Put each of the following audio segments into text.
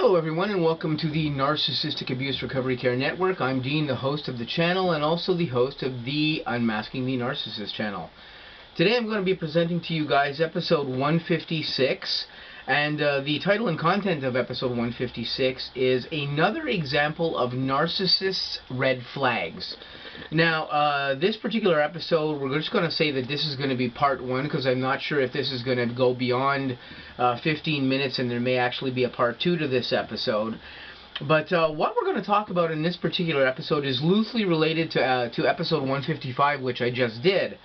Hello everyone, and welcome to the Narcissistic Abuse Recovery Care Network. I'm Dean, the host of the channel and also the host of the Unmasking the Narcissist channel. Today I'm going to be presenting to you guys episode 156, and the title and content of episode 156 is Another Example of Narcissists' Red Flags. Now, this particular episode, we're just going to say that this is going to be part 1, because I'm not sure if this is going to go beyond 15 minutes, and there may actually be a part 2 to this episode. But what we're going to talk about in this particular episode is loosely related to episode 155, which I just did.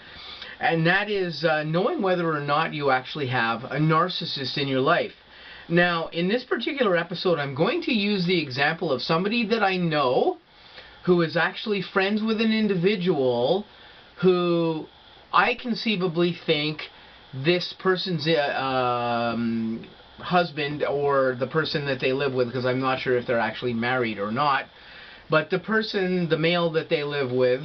And that is knowing whether or not you actually have a narcissist in your life. Now, in this particular episode, I'm going to use the example of somebody that I know who is actually friends with an individual who I conceivably think this person's husband, or the person that they live with, because I'm not sure if they're actually married or not, but the person, the male that they live with,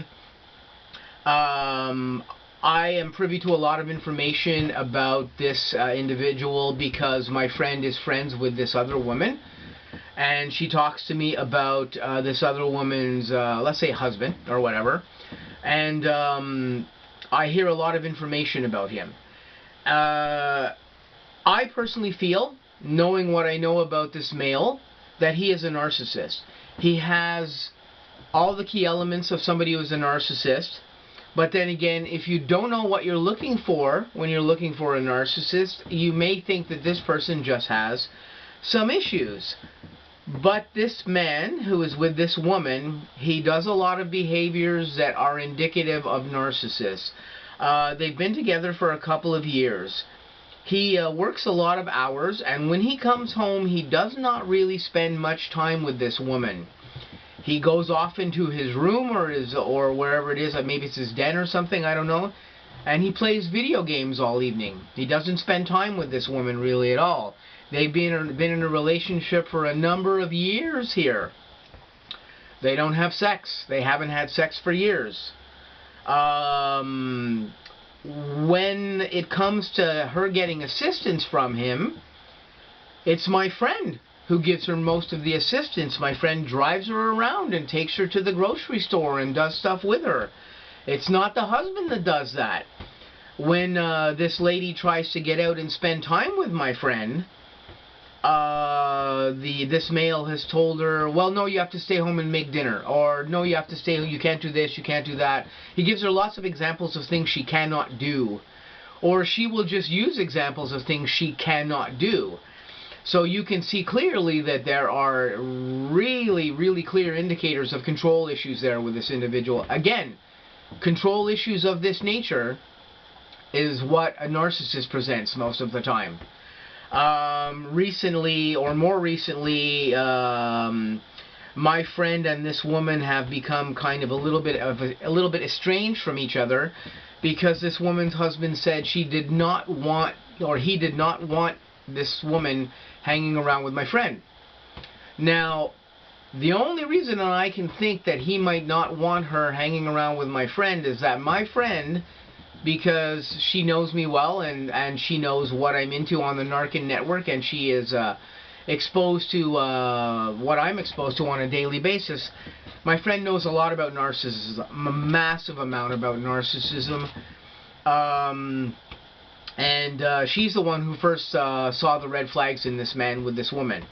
I am privy to a lot of information about this individual because my friend is friends with this other woman, and she talks to me about this other woman's, let's say, husband or whatever, and I hear a lot of information about him. I personally feel, knowing what I know about this male, that he is a narcissist. He has all the key elements of somebody who is a narcissist. But then again, if you don't know what you're looking for when you're looking for a narcissist, you may think that this person just has some issues. But this man who is with this woman, he does a lot of behaviors that are indicative of narcissists. They've been together for a couple of years. He works a lot of hours, and when he comes home, he does not really spend much time with this woman. He goes off into his room or wherever it is, maybe it's his den or something, I don't know, and he plays video games all evening. He doesn't spend time with this woman really at all. They've been in a relationship for a number of years here. They don't have sex. They haven't had sex for years. When it comes to her getting assistance from him, it's my friend who gives her most of the assistance. My friend drives her around and takes her to the grocery store and does stuff with her. It's not the husband that does that. When this lady tries to get out and spend time with my friend, this male has told her, well, no, you have to stay home and make dinner, or no, you have to stay, you can't do this, you can't do that. He gives her lots of examples of things she cannot do, or she will just use examples of things she cannot do. So you can see clearly that there are really, really clear indicators of control issues there with this individual. Again, control issues of this nature is what a narcissist presents most of the time. Recently, or more recently, my friend and this woman have become kind of a little bit estranged from each other, because this woman's husband said she did not want, or he did not want, this woman hanging around with my friend. Now, the only reason I can think that he might not want her hanging around with my friend is that my friend, because she knows me well and she knows what I'm into on the N.A.R.C.N network, and she is exposed to what I'm exposed to on a daily basis. My friend knows a lot about narcissism, a massive amount about narcissism. And she's the one who first saw the red flags in this man with this woman.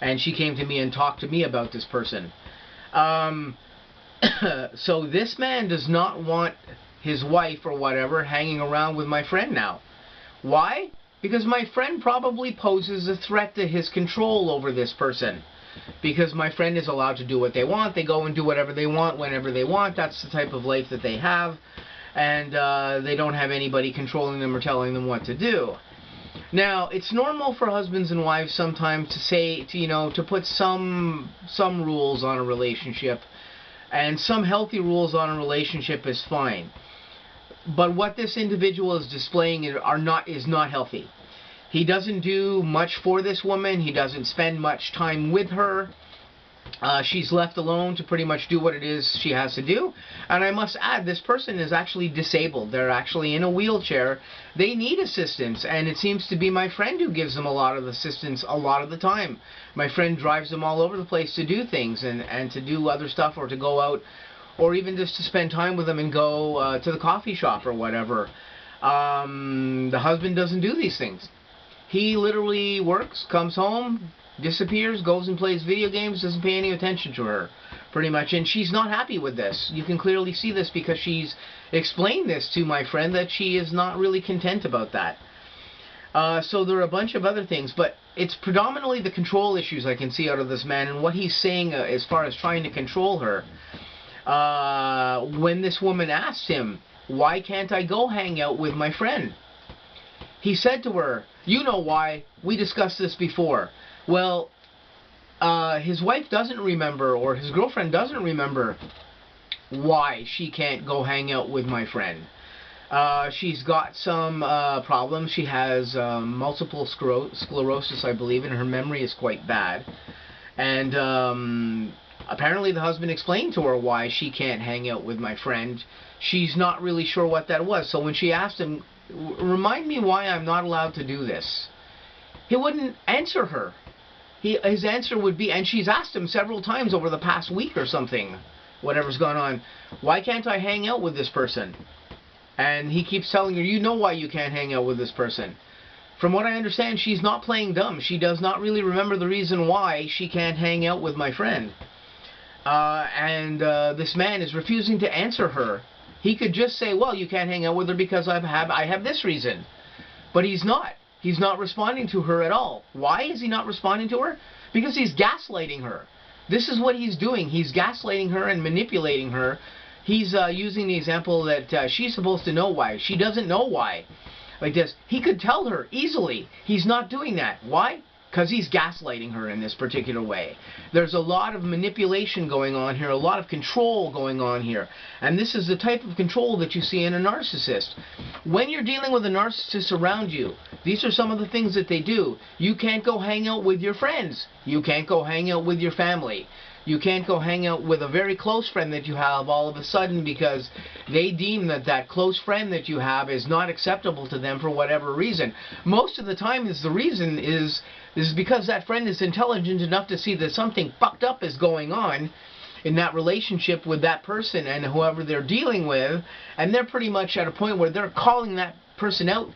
And she came to me and talked to me about this person. So this man does not want his wife or whatever hanging around with my friend now. Why? Because my friend probably poses a threat to his control over this person. Because my friend is allowed to do what they want. They go and do whatever they want whenever they want. That's the type of life that they have. And they don't have anybody controlling them or telling them what to do. Now, it's normal for husbands and wives sometimes to say, to put some rules on a relationship, and some healthy rules on a relationship is fine. But what this individual is displaying is not healthy. He doesn't do much for this woman. He doesn't spend much time with her. She's left alone to pretty much do what it is she has to do. And I must add, this person is actually disabled. They're actually in a wheelchair. They need assistance, and it seems to be my friend who gives them a lot of assistance a lot of the time. My friend drives them all over the place to do things and to do other stuff, or to go out, or even just to spend time with them and go to the coffee shop or whatever. The husband doesn't do these things. He literally works, comes home, disappears, goes and plays video games, doesn't pay any attention to her, pretty much. And she's not happy with this. You can clearly see this because she's explained this to my friend, that she is not really content about that. So there are a bunch of other things, but it's predominantly the control issues I can see out of this man, and what he's saying as far as trying to control her. When this woman asked him, why can't I go hang out with my friend? He said to her, you know why, we discussed this before. Well, his wife doesn't remember, or his girlfriend doesn't remember why she can't go hang out with my friend. She's got some problems. She has multiple sclerosis, I believe, and her memory is quite bad. And apparently the husband explained to her why she can't hang out with my friend. She's not really sure what that was. So when she asked him, remind me why I'm not allowed to do this, he wouldn't answer her. His answer would be, and she's asked him several times over the past week or something, whatever's gone on, why can't I hang out with this person? And he keeps telling her, you know why you can't hang out with this person. From what I understand, she's not playing dumb. She does not really remember the reason why she can't hang out with my friend. This man is refusing to answer her. He could just say, well, you can't hang out with her because I have this reason. But he's not. He's not responding to her at all. Why is he not responding to her? Because he's gaslighting her. This is what he's doing. He's gaslighting her and manipulating her. He's using the example that she's supposed to know why. She doesn't know why. Like this. He could tell her easily. He's not doing that. Why? Because he's gaslighting her in this particular way. There's a lot of manipulation going on here, a lot of control going on here. And this is the type of control that you see in a narcissist. When you're dealing with a narcissist around you, these are some of the things that they do. You can't go hang out with your friends. You can't go hang out with your family. You can't go hang out with a very close friend that you have all of a sudden because they deem that that close friend that you have is not acceptable to them for whatever reason. Most of the time the reason is because that friend is intelligent enough to see that something fucked up is going on in that relationship with that person and whoever they're dealing with, and they're pretty much at a point where they're calling that person out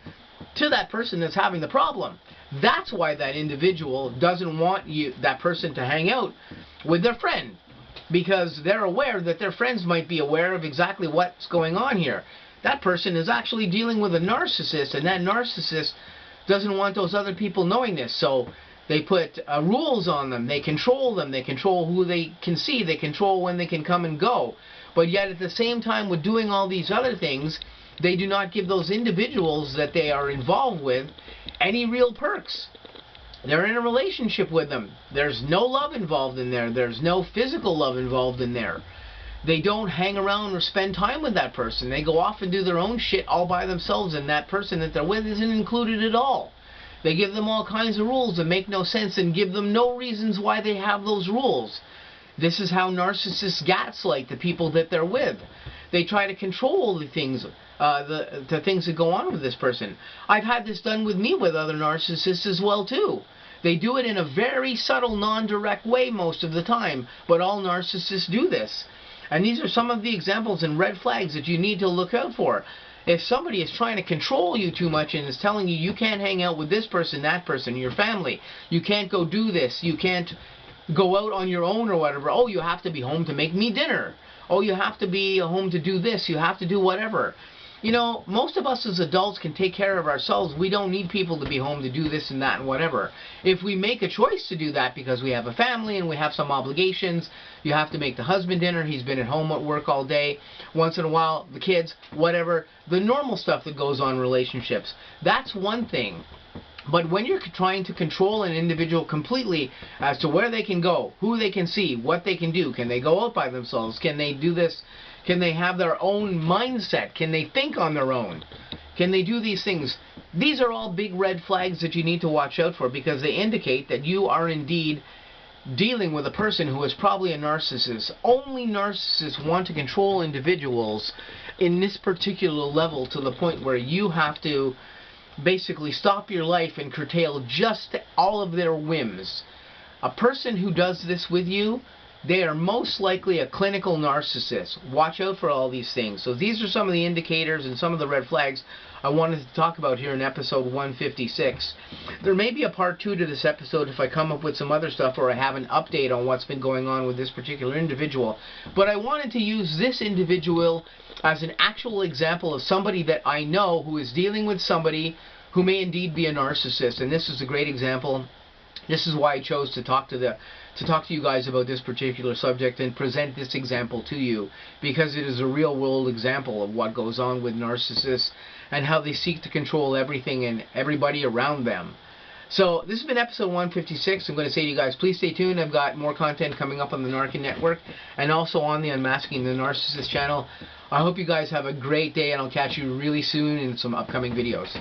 to that person that's having the problem. That's why that individual doesn't want that person to hang out with their friend, because they're aware that their friends might be aware of exactly what's going on here. That person is actually dealing with a narcissist, and that narcissist doesn't want those other people knowing this. So they put rules on them. They control them. They control who they can see. They control when they can come and go. But yet at the same time, with doing all these other things, they do not give those individuals that they are involved with any real perks. They're in a relationship with them. There's no love involved in there. There's no physical love involved in there. They don't hang around or spend time with that person. They go off and do their own shit all by themselves, and that person that they're with isn't included at all. They give them all kinds of rules that make no sense and give them no reasons why they have those rules. This is how narcissists gaslight the people that they're with. They try to control the things, the things that go on with this person. I've had this done with me with other narcissists as well too. They do it in a very subtle, non-direct way most of the time, but all narcissists do this. And these are some of the examples and red flags that you need to look out for. If somebody is trying to control you too much and is telling you you can't hang out with this person, that person, your family, you can't go do this, you can't go out on your own or whatever, oh, you have to be home to make me dinner, oh, you have to be home to do this, you have to do whatever. You know, most of us as adults can take care of ourselves. We don't need people to be home to do this and that and whatever. If we make a choice to do that because we have a family and we have some obligations, you have to make the husband dinner, he's been at home at work all day, once in a while, the kids, whatever, the normal stuff that goes on in relationships. That's one thing. But when you're trying to control an individual completely as to where they can go, who they can see, what they can do, can they go out by themselves, can they do this, can they have their own mindset, can they think on their own, can they do these things? These are all big red flags that you need to watch out for because they indicate that you are indeed dealing with a person who is probably a narcissist. Only narcissists want to control individuals in this particular level, to the point where you have to basically stop your life and curtail just all of their whims. A person who does this with you, they are most likely a clinical narcissist. Watch out for all these things. So these are some of the indicators and some of the red flags I wanted to talk about here in episode 156. There may be a part 2 to this episode if I come up with some other stuff, or I have an update on what's been going on with this particular individual. But I wanted to use this individual as an actual example of somebody that I know who is dealing with somebody who may indeed be a narcissist. And this is a great example. This is why I chose to talk to you guys about this particular subject and present this example to you, because it is a real-world example of what goes on with narcissists and how they seek to control everything and everybody around them. So this has been episode 156. I'm going to say to you guys, please stay tuned. I've got more content coming up on the N.A.R.C.N network and also on the Unmasking the Narcissist channel. I hope you guys have a great day, and I'll catch you really soon in some upcoming videos.